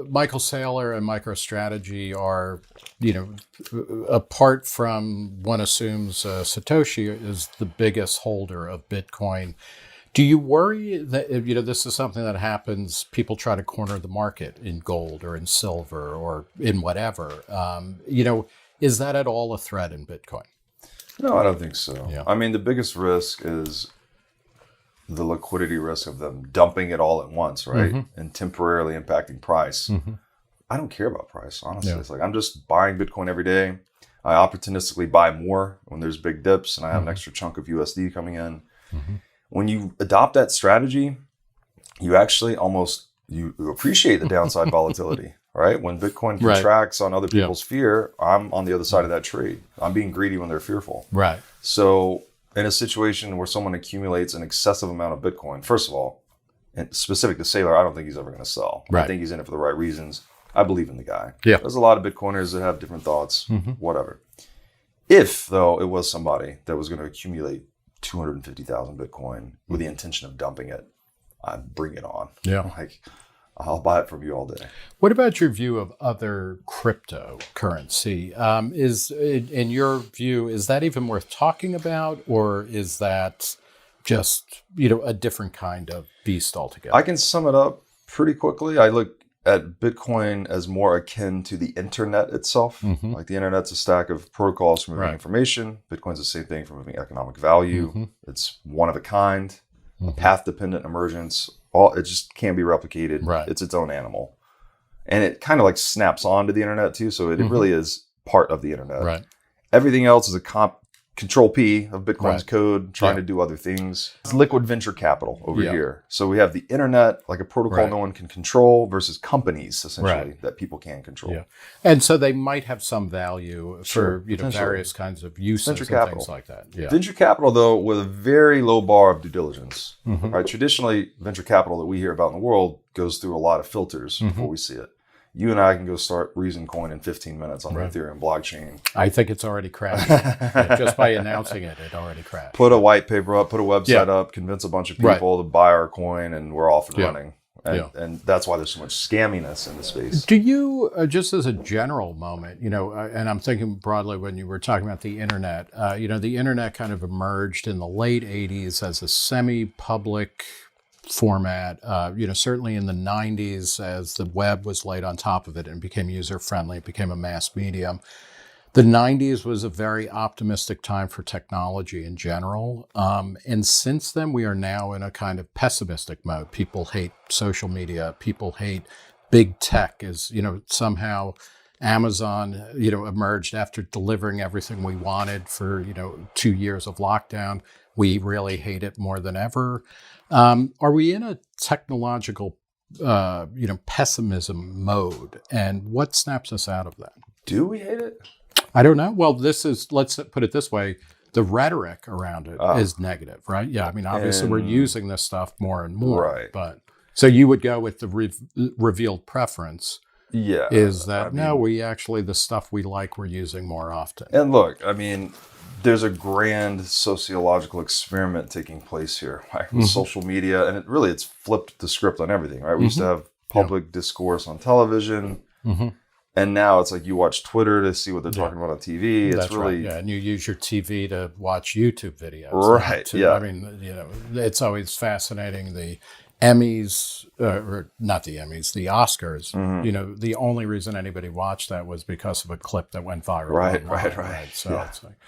Michael Saylor and MicroStrategy are, apart from one assumes Satoshi is the biggest holder of Bitcoin. Do you worry that, this is something that happens, people try to corner the market in gold or in silver or in whatever? Is that at all a threat in Bitcoin? No, I don't think so. Yeah. I mean, the biggest risk is the liquidity risk of them dumping it all at once, right? Mm-hmm. And temporarily impacting price. Mm-hmm. I don't care about price, honestly. Yeah. It's like I'm just buying Bitcoin every day. I opportunistically buy more when there's big dips and I have an extra chunk of USD coming in. Mm-hmm. When you adopt that strategy, you actually you appreciate the downside volatility, right? When Bitcoin contracts on other people's fear, I'm on the other side of that trade. I'm being greedy when they're fearful. Right. So in a situation where someone accumulates an excessive amount of Bitcoin, first of all, and specific to Saylor, I don't think he's ever going to sell. Right. I think he's in it for the right reasons. I believe in the guy. Yeah. There's a lot of Bitcoiners that have different thoughts, whatever. If, though, it was somebody that was going to accumulate 250,000 Bitcoin with the intention of dumping it, I'd bring it on. Yeah. I'll buy it from you all day. What about your view of other cryptocurrency? In your view, is that even worth talking about, or is that just, a different kind of beast altogether? I can sum it up pretty quickly. I look at Bitcoin as more akin to the internet itself. Mm-hmm. Like the internet's a stack of protocols for moving information. Bitcoin's the same thing for moving economic value. Mm-hmm. It's one of a kind, path-dependent emergence. It just can't be replicated. Right. It's its own animal. And it kind of like snaps onto the internet too. So it really is part of the internet. Right. Everything else is a control P of Bitcoin's code trying to do other things. It's liquid venture capital over here. So we have the internet, like a protocol no one can control, versus companies essentially that people can control. Yeah. And so they might have some value for various kinds of uses venture and capital. Things like that. Yeah. Venture capital, though, with a very low bar of due diligence. Right? Traditionally, venture capital that we hear about in the world goes through a lot of filters before we see it. You and I can go start ReasonCoin in 15 minutes on the Ethereum blockchain. I think it's already crashed. Just by announcing it, it already crashed. Put a white paper up, put a website up, convince a bunch of people to buy our coin, and we're off and running. And that's why there's so much scamminess in the space. Do you, just as a general moment, and I'm thinking broadly when you were talking about the internet, the internet kind of emerged in the late 80s as a semi-public format, certainly in the 90s as the web was laid on top of it and became user-friendly, it became a mass medium. The 90s was a very optimistic time for technology in general. And since then, we are now in a kind of pessimistic mode. People hate social media. People hate big tech. Somehow Amazon, emerged after delivering everything we wanted for, 2 years of lockdown. We really hate it more than ever. Are we in a technological, pessimism mode? And what snaps us out of that? Do we hate it? I don't know. Well, let's put it this way. The rhetoric around it is negative, right? Yeah. I mean, obviously we're using this stuff more and more. Right. But so you would go with the revealed preference. Yeah. Is that the stuff we like, we're using more often. And look, I mean, there's a grand sociological experiment taking place here, right? With social media, and it's flipped the script on everything, right? We used to have public discourse on television, and now it's like you watch Twitter to see what they're talking about on TV. It's That's really right. And you use your TV to watch YouTube videos, right? Yeah, I mean, it's always fascinating. The Emmys, or not the Emmys, the Oscars. The only reason anybody watched that was because of a clip that went viral. Right. So it's like.